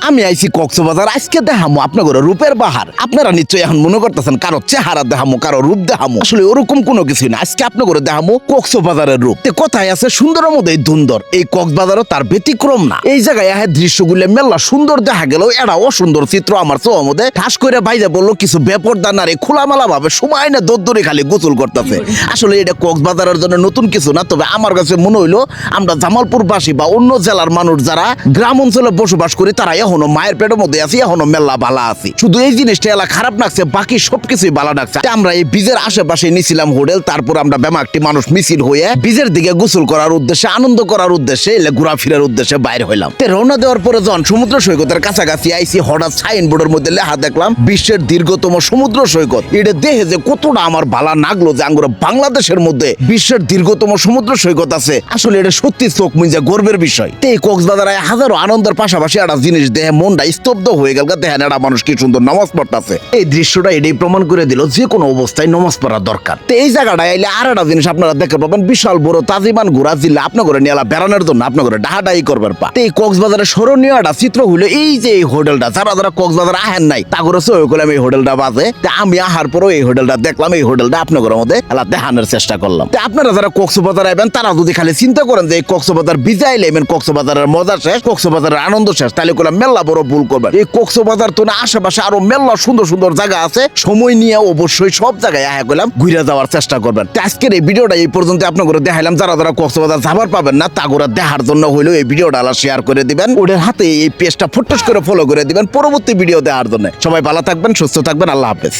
আমি আইছি কক্সবাজার, আজকে দেখামো আপনাদের রূপের বাহার। আপনারা নিশ্চয়ই এখন মনে করতেছেন কারো চেহারা দেখামো, কারো রূপ দেখামো। আসলে ওরকম কোনো কিছু না। আজকে আপনাদের দেখামো কক্সবাজারের রূপ। কোথায় আছে সুন্দরের মধ্যে ধুন্দর, এই কক্সবাজারও তার ব্যতিক্রম না। এই জায়গায় দৃশ্যগুলো মেলা সুন্দর দেখা গেল, এটা অসুন্দর চিত্র আমার চোখের মধ্যে ঠাস করে বাইরে বললো কিছু বেপরদা নারী খোলামেলা ভাবে সময় না দদ্দরে খালি গোসল করতেছে। আসলে এটা কক্সবাজারের জন্য নতুন কিছু না, তবে আমার কাছে মনে হইলো আমরা জামালপুরবাসী বা অন্য জেলার মানুষ যারা গ্রাম অঞ্চলে বসবাস করি তারা এখনো মায়ের পেটের মধ্যে আছি, এখনো মেলা বালা আছি। শুধু এই জিনিসটা এলা খারাপ লাগছে, বাকি সবকিছুই বালা লাগছে। আমরা এই বীজের আশেপাশে নিছিলাম হোটেল, তারপর আমরা বেমা একটি মানুষ মিছিল হয়ে বীজের দিকে গোসল করার উদ্দেশ্যে, আনন্দ করার উদ্দেশ্যে, ঘোরাফেরার উদ্দেশ্যে বাইরে হইলাম। রওনা দেওয়ার পরে যখন সমুদ্র সৈকতের কাছাকাছি আইসি, হঠাৎ সাইনবোর্ডের মধ্যে লেখা দেখলাম বিশ্বের দীর্ঘতম সমুদ্র সৈকত। এটা দেখে যে কতটা আমার ভালো লাগলো যে আঙ্গুর বাংলাদেশের মধ্যে বিশ্বের দীর্ঘতম সমুদ্র সৈকত আছে। আসলে এটা সত্যি চোখ মুজে গর্বের বিষয়। এই কক্সবাজারে হাজারো আনন্দের পাশাপাশি একটা জিনিস দেখে মনটা স্তব্ধ হয়ে গেল। দেখেন একটা মানুষ কি সুন্দর নামাজ পড়তেছে। এই দৃশ্যটা এটাই প্রমাণ করে দিল যে কোনো অবস্থায় নামাজ পড়া দরকার। এই জায়গাটায় আইলে আর একটা জিনিস আপনারা দেখতে পাবেন, বিশাল বড় তাজিমান ঘোড়া জিল্লা আপনার করে নিয়ে বেড়ানোর জন্য আপনার করে ডাহাডাই করবার পা। এই কক্সবাজারের স্মরণীয় একটা চিত্র হইলো এই যে এই হোটেলটা। যারা যারা কক্সবাজার আহেন নাই তাগরে সই করলাম এই হোটেলটা বাজে। আমি আহার পরও এই হোটেলটা দেখলাম, এই হোটেলটা আপনাদের মধ্যে দেখানোর চেষ্টা করলাম। আপনারা যারা কক্সবাজার আইবেন তারা যদি খালি চিন্তা করেন যে এই কক্সবাজার বিজাইল এবেন, কক্সবাজারের মজা শেষ, কক্সবাজারের আনন্দ শেষ, তাহলে করলাম মেলা বড় ভুল করবেন। এই কক্সবাজার তো না, আশেপাশে আরো মেলা সুন্দর সুন্দর জায়গা আছে। সময় নিয়ে অবশ্যই সব জায়গায় আয়া করলাম ঘুরে যাওয়ার চেষ্টা করবেন। আজকের এই ভিডিওটা এই পর্যন্ত আপনাদের দেখাইলাম। যারা যারা কক্সবাজার যাবার পাবেন না তাগোরা দেখার জন্য হইলো এই ভিডিওটা শেয়ার করে দিবেন, ওদের হাতে এই পেজটা ফুটস করে ফলো করে দিবেন পরবর্তী ভিডিও দেওয়ার জন্য। সবাই ভালো থাকবেন, সুস্থ থাকবেন, আল্লাহ হাফেজ।